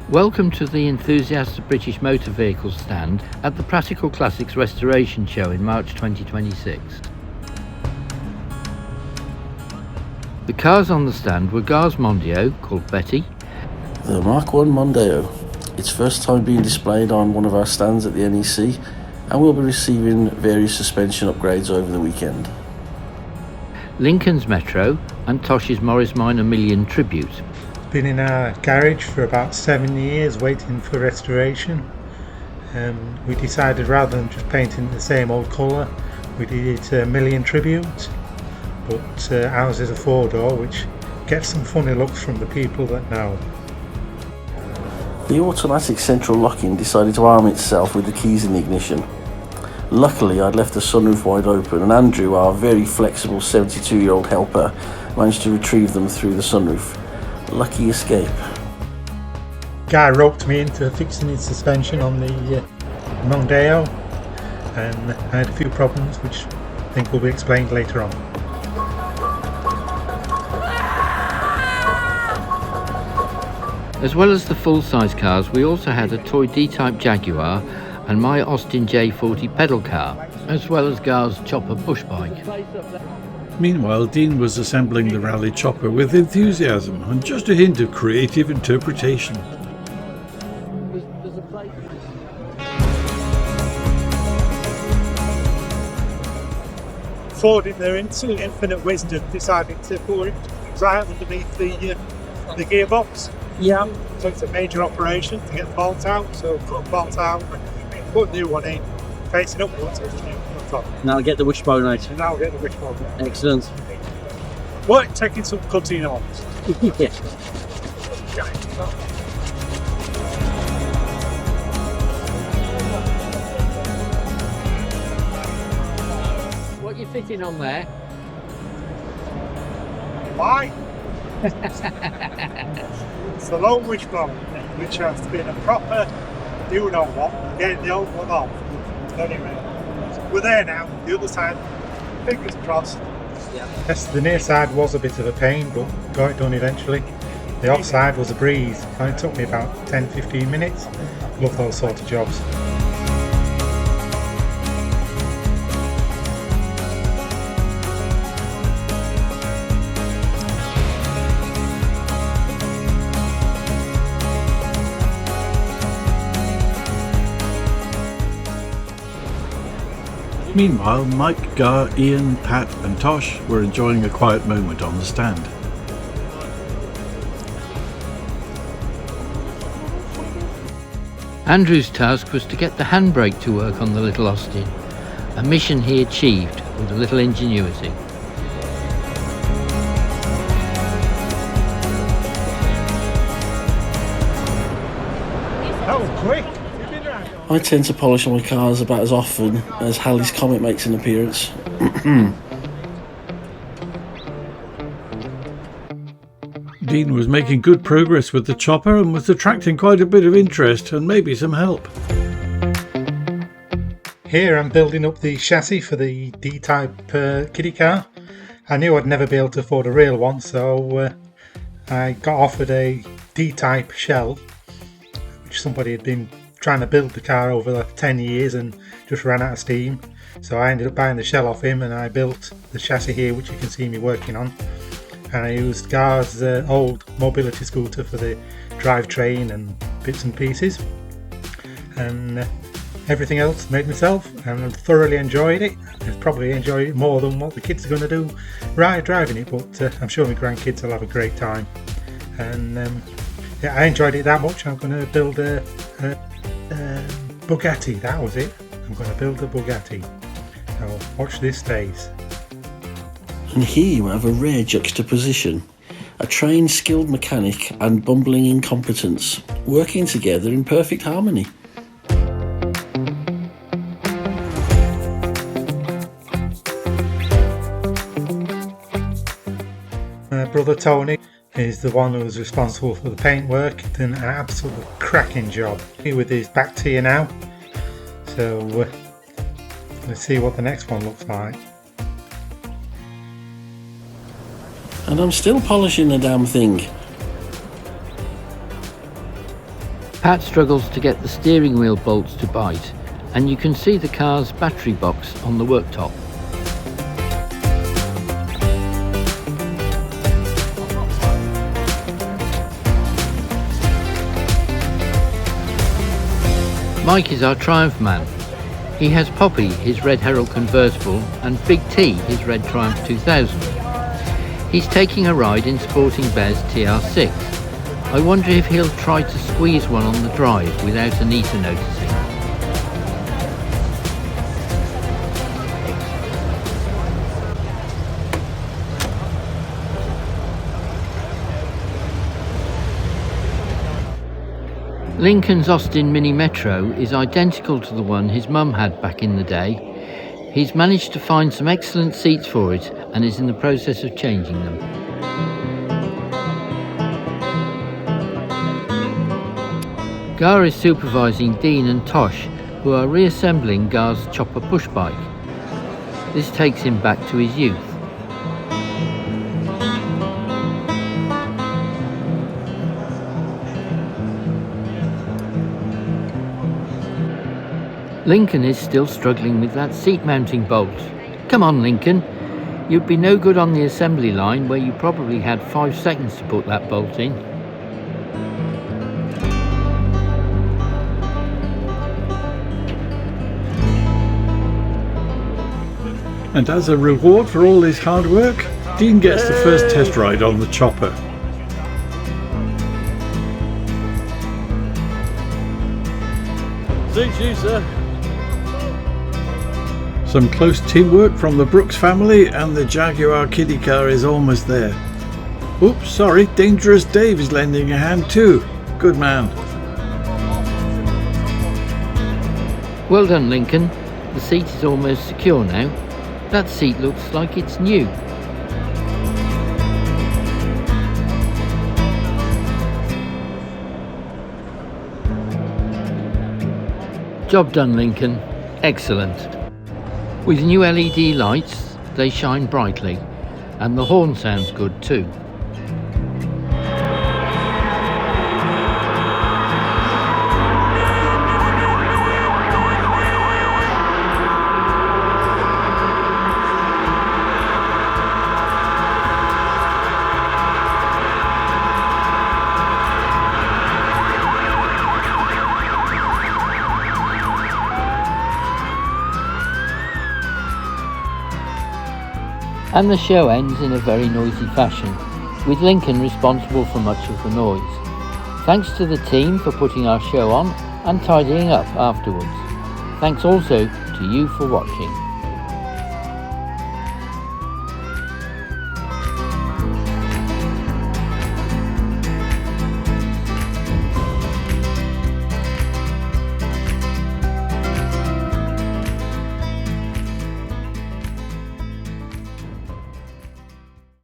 Welcome to the Enthusiast of British Motor Vehicles stand at the Practical Classics Restoration Show in March 2026. The cars on the stand were Jaguar Mondeo, called Betty, The Mk1 Mondeo. It's first time being displayed on one of our stands at the NEC, and we'll be receiving various suspension upgrades over the weekend. Lincoln's Metro and Tosh's Morris Minor Million Tribute. Been in our garage for about 7 years waiting for restoration. We decided rather than just painting the same old colour, we did it a Million Tribute, but ours is a 4-door, which gets some funny looks from the people that know. The automatic central locking decided to arm itself with the keys in the ignition. Luckily, I'd left the sunroof wide open, and Andrew, our very flexible 72-year-old helper, managed to retrieve them through the sunroof. Lucky escape. Guy roped me into fixing his suspension on the Mondeo, and I had a few problems which I think will be explained later on. As well as the full-size cars, we also had a toy D-Type Jaguar and my Austin J40 pedal car, as well as Jaguar's Chopper push bike. Meanwhile, Dean was assembling the Raleigh Chopper with enthusiasm and just a hint of creative interpretation. Ford, in their infinite wisdom, decided to put it right underneath the gearbox. Yeah. So it's a major operation to get the bolt out. So put the bolt out, put a new one in, facing upwards with the new one on top. Now get the wishbone out. And now we'll get the wishbone. Excellent. Well, taking some cutting on. Yeah. What are you fitting on there? Why? It's the long wishbone, which has been a proper you know what, getting the old one off. Anyway, we're there now, the other side, fingers crossed. Yes, the near side was a bit of a pain, but got it done eventually. The off side was a breeze. It took me about 10-15 minutes. Love those sort of jobs. Meanwhile, Mike, Gar, Ian, Pat and Tosh were enjoying a quiet moment on the stand. Andrew's task was to get the handbrake to work on the little Austin, a mission he achieved with a little ingenuity. That was quick. I tend to polish my cars about as often as Halley's Comet makes an appearance. Dean was making good progress with the chopper and was attracting quite a bit of interest and maybe some help. Here I'm building up the chassis for the D-Type kiddie car. I knew I'd never be able to afford a real one, so I got offered a D-Type shell, which somebody had been trying to build the car over like 10 years and just ran out of steam. So I ended up buying the shell off him, and I built the chassis here, which you can see me working on. And I used Gar's old mobility scooter for the drivetrain and bits and pieces, and everything else made myself, and I thoroughly enjoyed it. I'd probably enjoy it more than what the kids are going to do driving it, but I'm sure my grandkids will have a great time. And yeah, I enjoyed it that much. I'm going to build a Bugatti. That was it. I'm going to build a Bugatti. So watch this space. And here you have a rare juxtaposition. A trained, skilled mechanic and bumbling incompetence working together in perfect harmony. Brother Tony is the one who was responsible for the paintwork. Done an absolutely cracking job with his back tier now. So let's see what the next one looks like. And I'm still polishing the damn thing. Pat struggles to get the steering wheel bolts to bite, and you can see the car's battery box on the worktop. Mike is our Triumph man. He has Poppy, his Red Herald convertible, and Big T, his Red Triumph 2000. He's taking a ride in Sporting Bear's TR6. I wonder if he'll try to squeeze one on the drive without Anita noticing. Lincoln's Austin Mini Metro is identical to the one his mum had back in the day. He's managed to find some excellent seats for it and is in the process of changing them. Gar is supervising Dean and Tosh, who are reassembling Gar's Chopper push bike. This takes him back to his youth. Lincoln is still struggling with that seat mounting bolt. Come on, Lincoln. You'd be no good on the assembly line where you probably had 5 seconds to put that bolt in. And as a reward for all his hard work, Dean gets the first test ride on the Chopper. Suits you, sir. Some close teamwork from the Brooks family, and the Jaguar kiddie car is almost there. Oops, sorry, Dangerous Dave is lending a hand too. Good man. Well done, Lincoln. The seat is almost secure now. That seat looks like it's new. Job done, Lincoln. Excellent. With new LED lights, they shine brightly, and the horn sounds good too. And the show ends in a very noisy fashion, with Lincoln responsible for much of the noise. Thanks to the team for putting our show on and tidying up afterwards. Thanks also to you for watching.